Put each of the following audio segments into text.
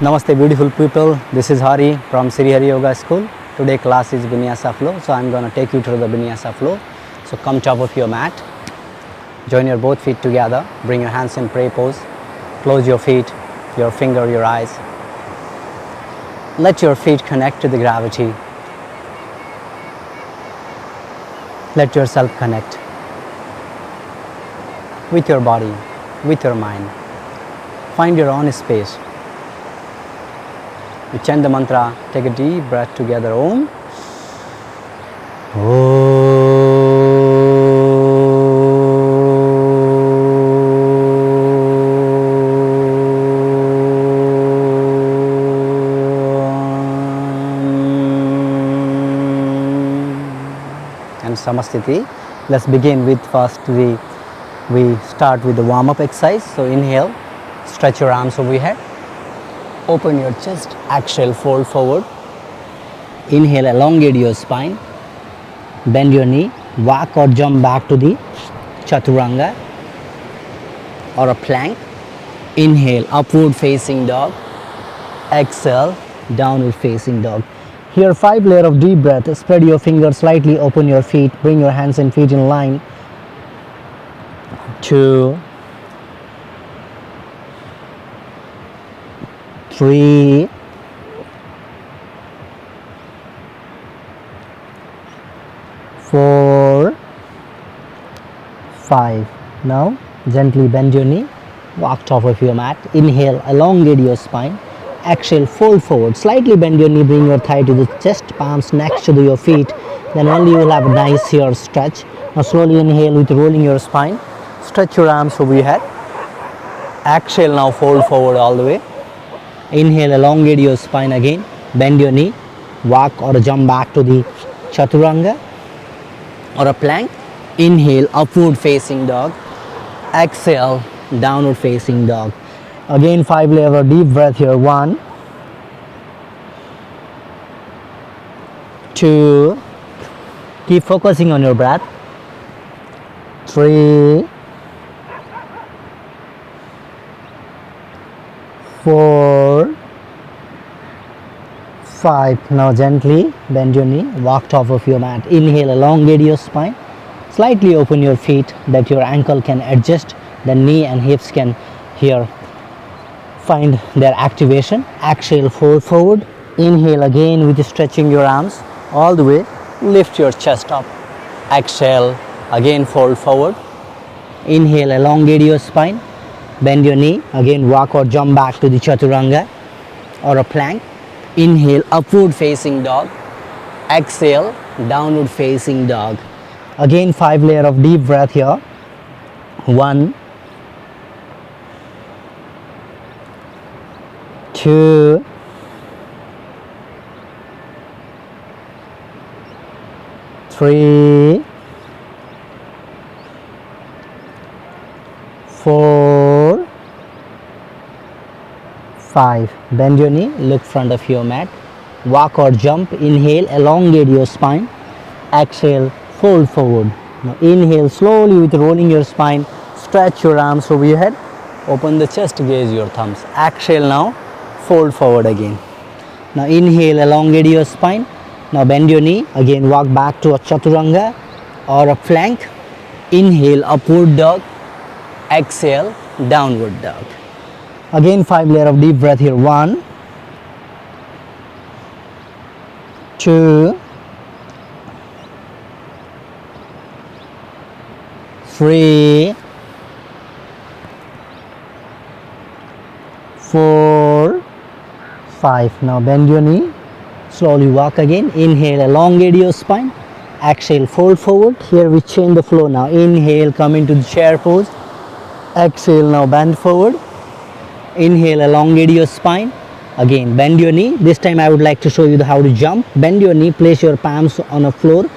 Namaste beautiful people, this is Hari from Sri Hari Yoga School. Today class is Vinyasa flow, so I'm going to take you through the Vinyasa flow. So come top of your mat, join your both feet together, bring your hands in pray pose, close your feet, your finger, your eyes. Let your feet connect to the gravity. Let yourself connect with your body, with your mind. Find your own space. We chant the mantra, take a deep breath together. Om. And Samastiti. Let's begin with first we start with the warm-up exercise. So inhale, stretch your arms over your head. Open your chest, exhale, fold forward. Inhale, elongate your spine. Bend your knee, walk or jump back to the chaturanga or a plank. Inhale, upward facing dog. Exhale, downward facing dog. Here 5 layers of deep breath. Spread your fingers slightly, open your feet, bring your hands and feet in line. 2, 3, 4, 5. Now gently bend your knee, walk top of your mat. Inhale, elongate your spine. Exhale, fold forward. Slightly bend your knee, bring your thigh to the chest, palms next to your feet. Then only you will have a nice here stretch. Now slowly inhale with rolling your spine. Stretch your arms over your head. Exhale, now fold forward all the way. Inhale, elongate your spine again. Bend your knee. Walk or jump back to the chaturanga or a plank. Inhale, upward facing dog. Exhale, downward facing dog. Again 5 layers of deep breath here. 1, 2, keep focusing on your breath. 3, 4, 5. Now gently bend your knee, walk top of your mat. Inhale, elongate your spine. Slightly open your feet that your ankle can adjust. The knee and hips can here find their activation. Exhale, fold forward. Inhale again with stretching your arms all the way. Lift your chest up. Exhale, again fold forward. Inhale, elongate your spine. Bend your knee. Again walk or jump back to the chaturanga or a plank. Inhale, upward facing dog. Exhale, downward facing dog. Again 5 layers of deep breath here. 1, 2, 3, 4, 5. Bend your knee, look front of your mat. Walk or jump. Inhale, elongate your spine. Exhale, fold forward. Now inhale slowly with rolling your spine. Stretch your arms over your head. Open the chest, gaze your thumbs. Exhale now, fold forward again. Now inhale, elongate your spine. Now bend your knee. Again walk back to a chaturanga or a plank. Inhale, upward dog. Exhale, downward dog. Again 5 layers of deep breath here. 1, 2, 3, 4, 5. Now bend your knee. Slowly walk again. Inhale, elongate your spine. Exhale, fold forward. Here we change the flow now. Inhale, come into the chair pose. Exhale, now bend forward. Inhale, elongate your spine. Again bend your knee. This time I would like to show you how to jump. Bend your knee, place your palms on the floor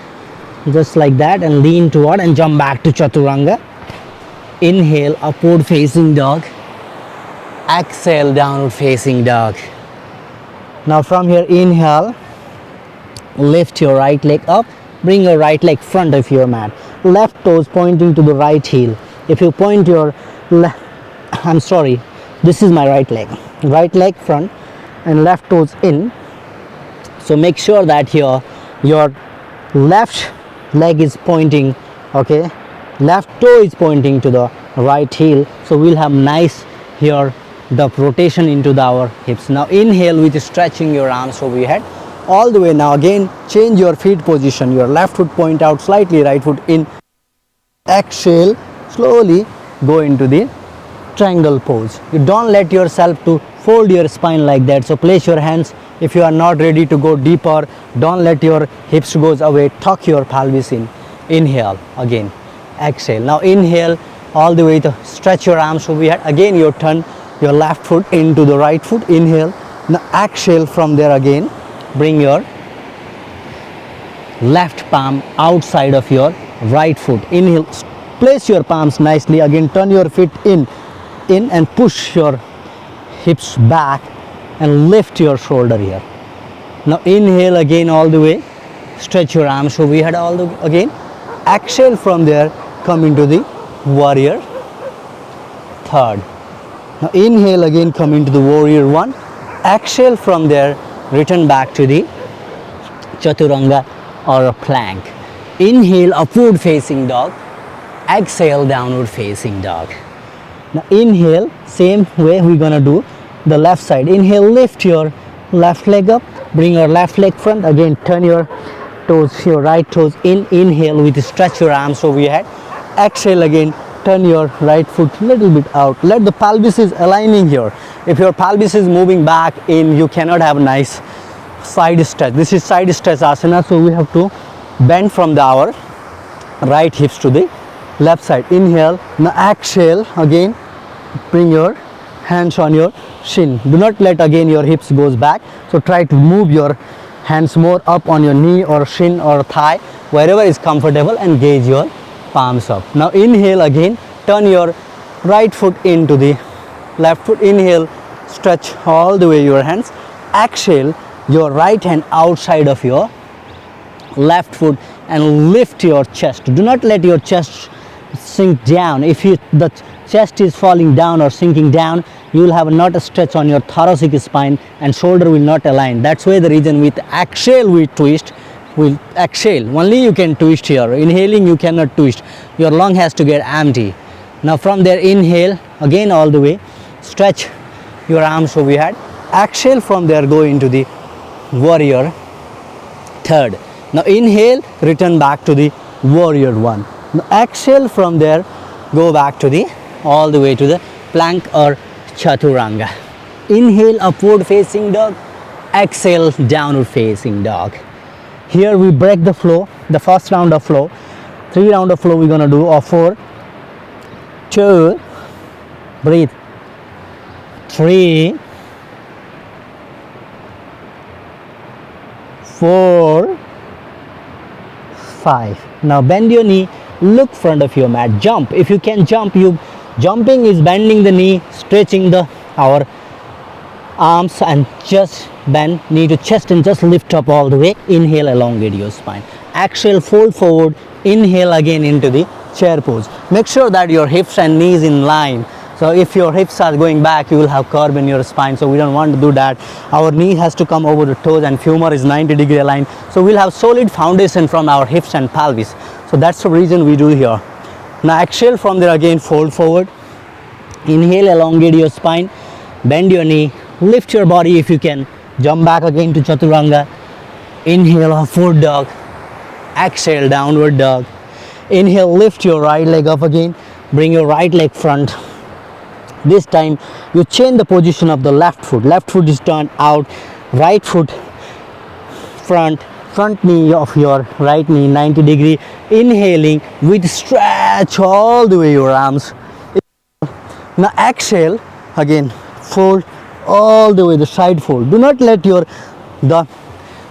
just like that and lean toward and jump back to chaturanga. Inhale, upward facing dog. Exhale, downward facing dog. Now from here, inhale, lift your right leg up, bring your right leg front of your mat, left toes pointing to the right heel. If you point your left, this is my right leg front. and left toes in. So make sure that your left leg is pointing, okay, left toe is pointing to the right heel. So we'll have nice here the rotation into our hips. Now inhale with stretching your arms over your head all the way. Now again change your feet position, your left foot point out slightly, right foot in. Exhale, slowly go into the triangle pose. You don't let yourself to fold your spine like that. So place your hands, if you are not ready to go deeper, don't let your hips goes away, tuck your pelvis in. Inhale, again exhale. Now inhale all the way to stretch your arms over your head. Again you turn your left foot into the right foot. Inhale. Now exhale from there. Again bring your left palm outside of your right foot. Inhale, place your palms nicely. Again turn your feet in and push your hips back and lift your shoulder here. Now inhale again all the way, stretch your arms over your head all the way. Again exhale from there, come into the warrior third. Now inhale again, come into the warrior one. Exhale from there, return back to the chaturanga or a plank. Inhale, upward facing dog. Exhale, downward facing dog. Now inhale, same way we're gonna do the left side. Inhale, lift your left leg up, bring your left leg front. Again turn your toes, your right toes in. Inhale with stretch your arms over your head. Exhale again, turn your right foot little bit out. Let the pelvis is aligning here. If your pelvis is moving back in, you cannot have a nice side stretch. This is side stretch asana, so we have to bend from our right hips to the left side. Inhale. Now exhale again, bring your hands on your shin. Do not let again your hips goes back, so try to move your hands more up on your knee or shin or thigh, wherever is comfortable, and gauge your palms up. Now inhale again, turn your right foot into the left foot. Inhale, stretch all the way your hands. Exhale, your right hand outside of your left foot and lift your chest. Do not let your chest sink down. If the chest is falling down or sinking down, you will have not a stretch on your thoracic spine and shoulder will not align. That's why the reason with exhale we twist. Will exhale only you can twist here. Inhaling you cannot twist. Your lung has to get empty. Now from there inhale again all the way, stretch your arms over your head. Exhale from there, go into the warrior third. Now inhale, return back to the warrior one. Now exhale from there, go back to the all the way to the plank or chaturanga. Inhale, upward facing dog. Exhale, downward facing dog. Here we break the flow, the first round of flow. 3 round of flow we're gonna do, or 4, 2, breathe, 3, 4, 5. Now bend your knee, look front of your mat, jump. If you can jump, jumping is bending the knee, stretching our arms, and just bend knee to chest and just lift up all the way. Inhale, elongate your spine. Exhale, fold forward. Inhale again into the chair pose. Make sure that your hips and knees in line. So if your hips are going back, you will have curve in your spine, so we don't want to do that. Our knee has to come over the toes and femur is 90-degree aligned, so we'll have solid foundation from our hips and pelvis. So that's the reason we do here. Now exhale from there, again fold forward. Inhale, elongate your spine, bend your knee, lift your body if you can, jump back again to chaturanga. Inhale, upward dog. Exhale, downward dog. Inhale, lift your right leg up again, bring your right leg front. This time you change the position of the left foot. Left foot is turned out, right foot front knee of your right knee 90-degree. Inhaling with stretch all the way your arms. Now exhale, again fold all the way, the side fold. Do not let the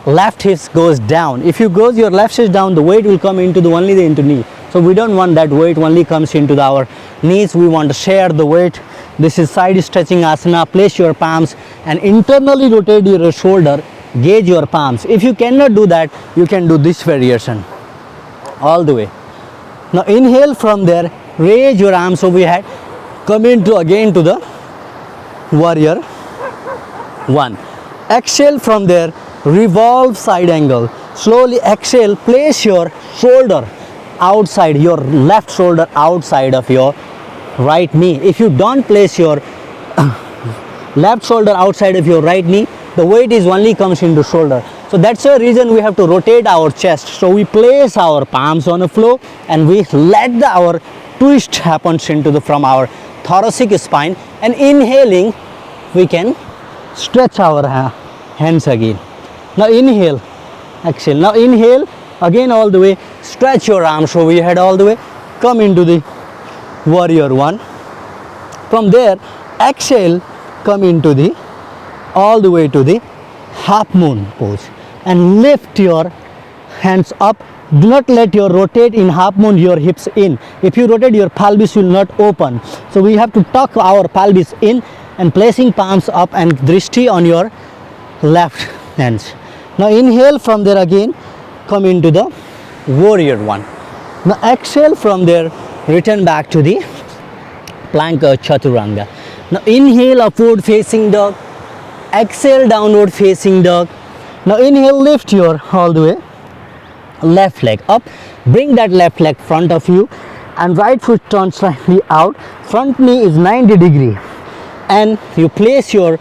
left hips goes down. If you goes your left hips down, the weight will come into into knee. So we don't want that weight only comes into our knees. We want to share the weight. This is side stretching asana. Place your palms and internally rotate your shoulder. Gauge your palms. If you cannot do that, you can do this variation all the way. Now inhale from there, raise your arms over your head, come into again to the warrior one. Exhale from there, revolve side angle. Slowly exhale, place your shoulder outside, your left shoulder outside of your right knee. If you don't place your left shoulder outside of your right knee, the weight is only comes into shoulder. So that's the reason we have to rotate our chest. So we place our palms on the floor and we let our twist happens into the from our thoracic spine, and inhaling we can stretch our hands again. Now inhale, exhale. Now inhale again all the way, stretch your arms over your head all the way, come into the warrior one. From there exhale, come into the all the way to the half moon pose and lift your hands up. Do not let your rotate in half moon your hips in. If you rotate, your pelvis will not open. So we have to tuck our pelvis in and placing palms up and drishti on your left hands. Now inhale from there again, come into the warrior one. Now exhale from there, return back to the plank or chaturanga. Now inhale upward facing dog, exhale downward facing dog. Now inhale, lift your all the way left leg up, bring that left leg front of you and right foot turn slightly out, front knee is 90 degree and you place your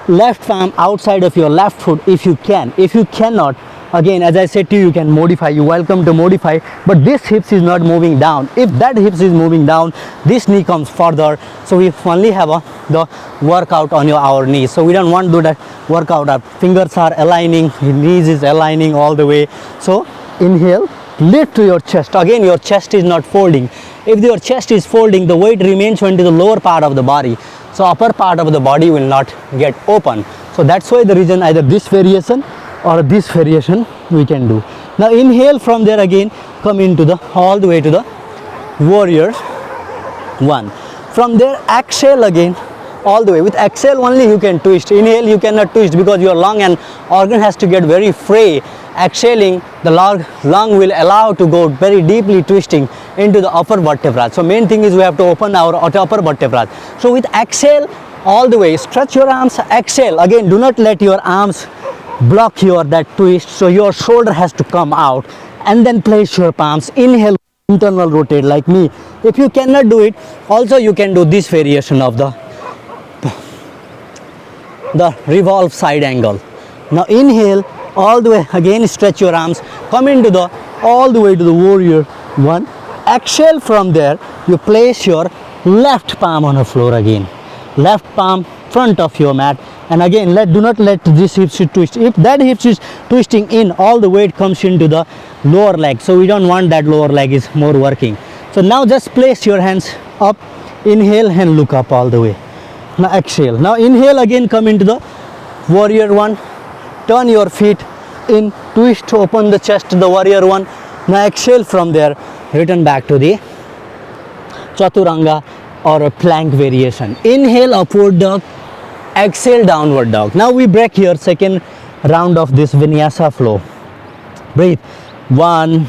left palm outside of your left foot if you can. If you cannot, again as I said to you, you can modify, you welcome to modify, but this hips is not moving down. If that hips is moving down, this knee comes further, so we only have the workout on our knees. So we don't want to do that workout. Our fingers are aligning, knees is aligning all the way. So inhale, lift to your chest. Again your chest is not folding. If your chest is folding, the weight remains into the lower part of the body, so upper part of the body will not get open. So that's why the reason either this variation or this variation we can do. Now inhale from there again, come into the all the way to the warrior one. From there exhale again all the way. With exhale only you can twist. Inhale you cannot twist because your lung and organ has to get very free. Exhaling, the lung will allow to go very deeply twisting into the upper vertebra. So main thing is we have to open our upper vertebra. So with exhale all the way, stretch your arms, exhale again, do not let your arms block your that twist, so your shoulder has to come out and then place your palms. Inhale, internal rotate like me. If you cannot do it, also you can do this variation of the revolve side angle. Now inhale all the way, again stretch your arms, come into the all the way to the warrior one. Exhale from there, you place your left palm on the floor again, left palm front of your mat, and again do not let this hips twist. If that hips is twisting in, all the weight comes into the lower leg, so we don't want that lower leg is more working. So now just place your hands up, inhale and look up all the way. Now exhale. Now inhale again, come into the warrior one, turn your feet in, twist, open the chest, the warrior one. Now exhale from there, return back to the chaturanga or a plank variation. Inhale upward dog, exhale downward dog. Now we break here, second round of this vinyasa flow. Breathe. 1,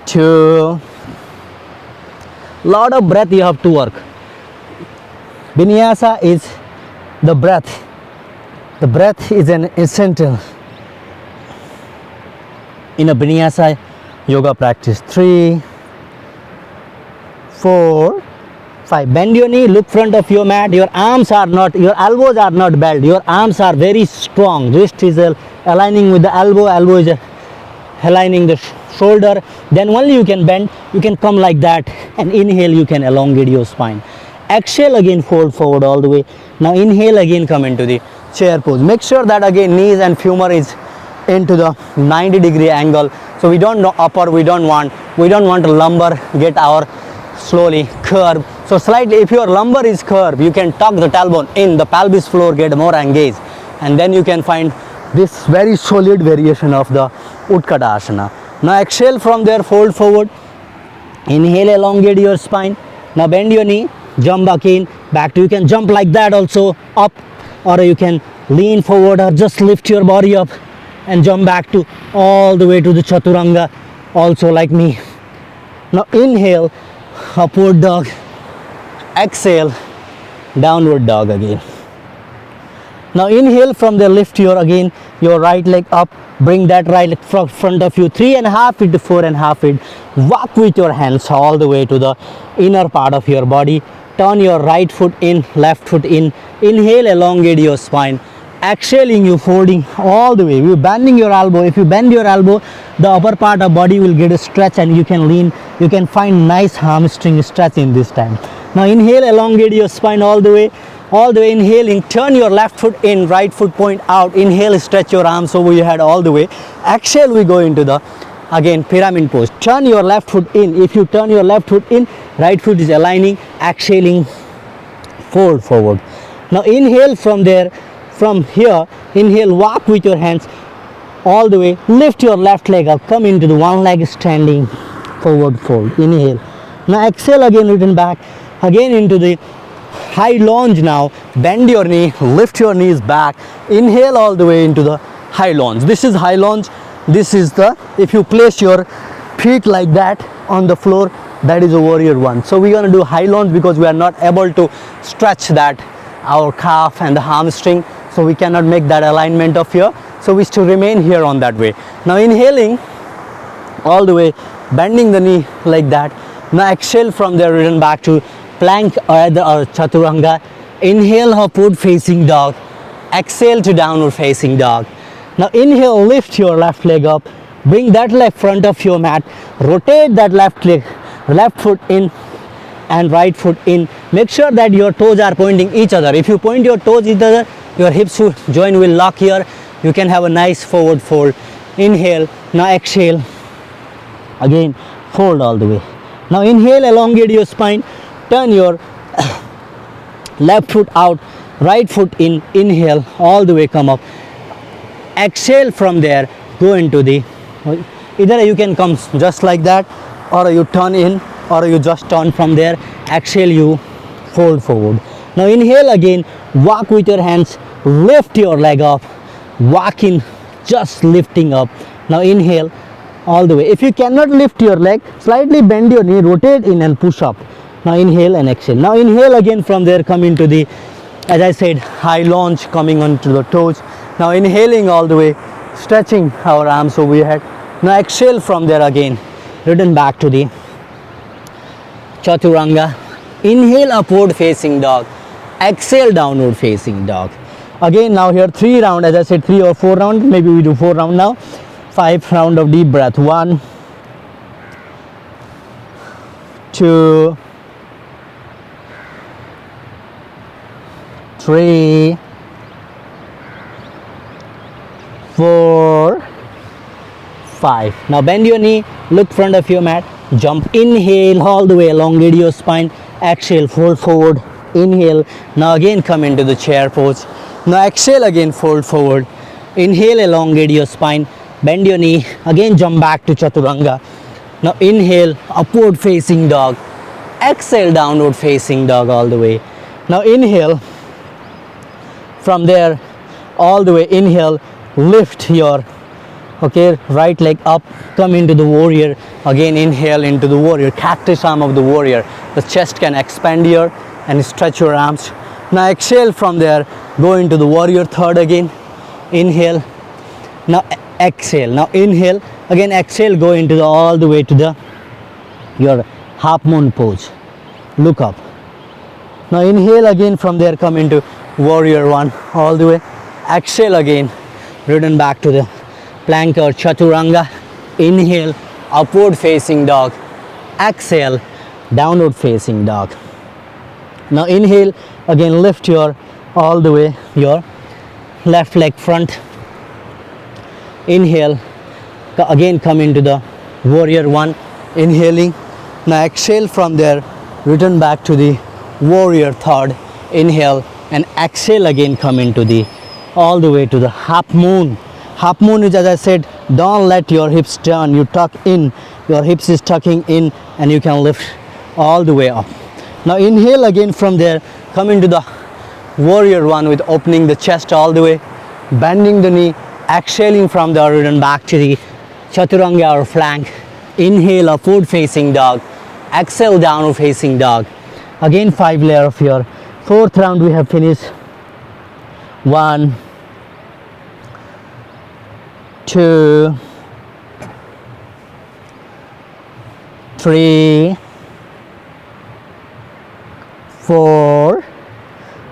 2. Lot of breath you have to work. Vinyasa is the breath. The breath is an essential in a vinyasa yoga practice. 3, 4, 5. Bend your knee, look front of your mat. Your arms are not, your elbows are not bent. Your arms are very strong. Wrist is aligning with the elbow. Elbow is aligning the shoulder. Then only you can bend. You can come like that and inhale. You can elongate your spine. Exhale again, fold forward all the way. Now inhale again, come into the chair pose. Make sure that again knees and femur is into the 90-degree angle. So we don't know upper. We don't want a lumbar get our slowly curve. So slightly, if your lumbar is curved, you can tuck the tailbone in, the pelvis floor get more engaged, and then you can find this very solid variation of the Utkatasana. Now exhale from there, fold forward, inhale, elongate your spine. Now bend your knee, jump back in, back to, you can jump like that also, up, or you can lean forward or just lift your body up and jump back to all the way to the chaturanga also like me. Now inhale, upward dog, exhale, downward dog again. Now inhale, from there lift your right leg up, bring that right leg front of you 3.5 feet to 4.5 feet. Walk with your hands all the way to the inner part of your body. Turn your right foot in, left foot in. Inhale, elongate your spine. Exhaling, you folding all the way. You bending your elbow. If you bend your elbow, the upper part of body will get a stretch and you can lean. You can find nice hamstring stretch in this time. Now inhale, elongate your spine all the way. Inhaling, turn your left foot in, right foot point out. Inhale, stretch your arms over your head all the way. Exhale, we go into the again pyramid pose. Turn your left foot in. If you turn your left foot in, right foot is aligning. Exhaling, fold forward. Now inhale, from here, inhale, walk with your hands all the way. Lift your left leg up, come into the one leg standing, forward fold. Inhale. Now exhale again, return back again into the high lunge. Now bend your knee, lift your knees back. Inhale all the way into the high lunge. This is high lunge. This is the, if you place your feet like that on the floor, that is a warrior one. So we're going to do high lunge because we are not able to stretch that our calf and the hamstring, so we cannot make that alignment of here, so we still remain here on that way. Now inhaling all the way, bending the knee like that. Now exhale, from there return back to plank or chaturanga. Inhale, upward facing dog. Exhale to downward facing dog. Now inhale, lift your left leg up, bring that leg front of your mat, rotate that left leg, left foot in and right foot in. Make sure that your toes are pointing each other. If you point your toes each other, your hips joint will lock here. You can have a nice forward fold. Inhale. Now exhale, again fold all the way. Now inhale, elongate your spine, turn your left foot out, right foot in. Inhale all the way, come up. Exhale, from there go into the, either you can come just like that, or you turn in, or you just turn from there. Exhale, you fold forward. Now inhale again, walk with your hands, lift your leg up, walk in, just lifting up. Now inhale all the way. If you cannot lift your leg, slightly bend your knee, rotate in and push up. Now inhale and exhale. Now inhale again, from there come into the, as I said, high lunge, coming onto the toes. Now inhaling all the way, stretching our arms over your head. Now exhale, from there again return back to the chaturanga. Inhale, upward facing dog. Exhale, downward facing dog. Again, now here 3 rounds, as I said 3 or 4 rounds, maybe we do 4 rounds now. 5 rounds of deep breath. 1, 2, 3, 4, 5. Now bend your knee, look front of your mat, jump. Inhale all the way, elongate your spine. Exhale, fold forward. Inhale. Now again come into the chair pose. Now exhale, again fold forward. Inhale, elongate your spine, bend your knee, again jump back to chaturanga. Now inhale, upward facing dog. Exhale, downward facing dog all the way. Now inhale, from there all the way, inhale, lift your right leg up, come into the warrior. Again inhale into the warrior, cactus arm of the warrior. The chest can expand here and stretch your arms. Now exhale, from there go into the warrior third again. Inhale. Now exhale. Now inhale, again exhale, go into the, all the way to the your half moon pose. Look up. Now inhale again, from there come into warrior one all the way. Exhale again, return back to the plank or chaturanga. Inhale, upward facing dog. Exhale, downward facing dog. Now inhale, again lift your all the way your left leg front. Inhale, again come into the warrior one. Inhaling. Now exhale, from there return back to the warrior third. Inhale and exhale, again come into the all the way to the half moon. Half moon is, as I said, don't let your hips turn, you tuck in, your hips is tucking in, and you can lift all the way up. Now inhale again, from there come into the warrior one with opening the chest all the way, bending the knee. Exhaling, from there return back to the chaturanga or flank. Inhale, upward facing dog. Exhale, downward facing dog. Again 5 layer of your Fourth round we have finished. 1, 2, 3, 4,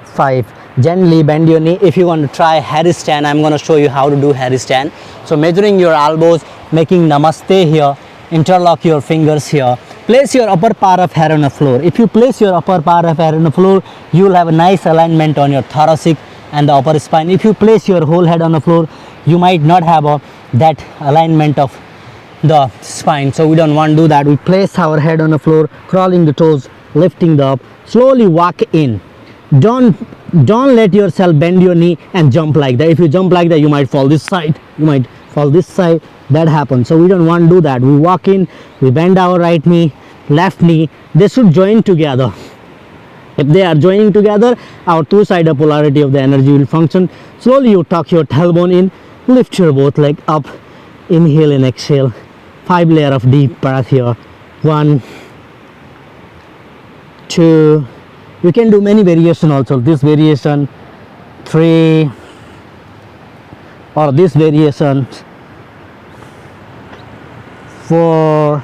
5. Gently bend your knee. If you want to try handstand, I'm going to show you how to do handstand. So measuring your elbows, making namaste here, interlock your fingers here. Place your upper part of head on the floor. If you place your upper part of head on the floor, you will have a nice alignment on your thoracic and the upper spine. If you place your whole head on the floor, you might not have that alignment of the spine. So we don't want to do that. We place our head on the floor, crawling the toes, lifting the up. Slowly walk in. Don't let yourself bend your knee and jump like that. If you jump like that, you might fall this side. You might fall this side. That happens. So we don't want to do that. We walk in, we bend our right knee, left knee. They should join together. If they are joining together, our two-sided polarity of the energy will function. Slowly you tuck your tailbone in, lift your both leg up, inhale and exhale. 5 layers of deep breath here. 1, 2. You can do many variation also. This variation, 3, or this variation, 4,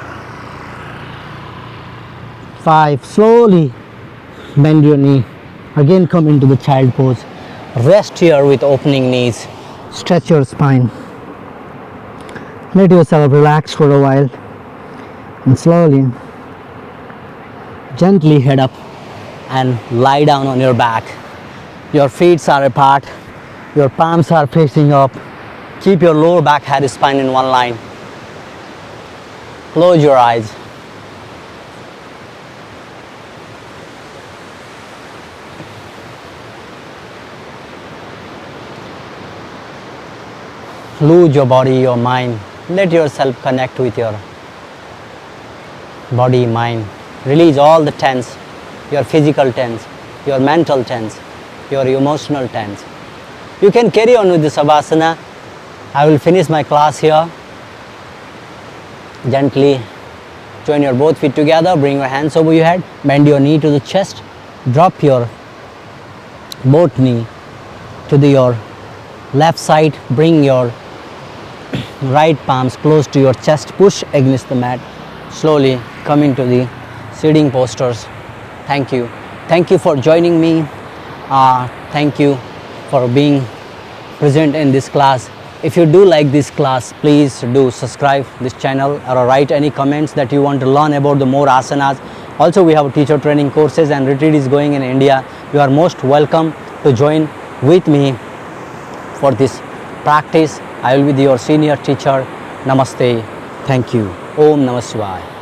5. Slowly bend your knee. Again come into the child pose. Rest here with opening knees. Stretch your spine. Let yourself relax for a while. And slowly, gently head up and lie down on your back. Your feet are apart. Your palms are facing up. Keep your lower back, head, spine in one line. Close your eyes. Lose your body, your mind. Let yourself connect with your body, mind. Release all the tense, your physical tense, your mental tense, your emotional tense. You can carry on with the Savasana. I will finish my class here. Gently join your both feet together, bring your hands over your head, bend your knee to the chest, drop your both knee to your left side, bring your right palms close to your chest, push against the mat, slowly come into the seating postures. Thank you. Thank you for joining me. Thank you for being present in this class. If you do like this class, please do subscribe this channel or write any comments that you want to learn about the more asanas. Also, we have teacher training courses and retreat is going in India. You are most welcome to join with me for this practice. I will be your senior teacher. Namaste. Thank you. Om Namah Shivaya.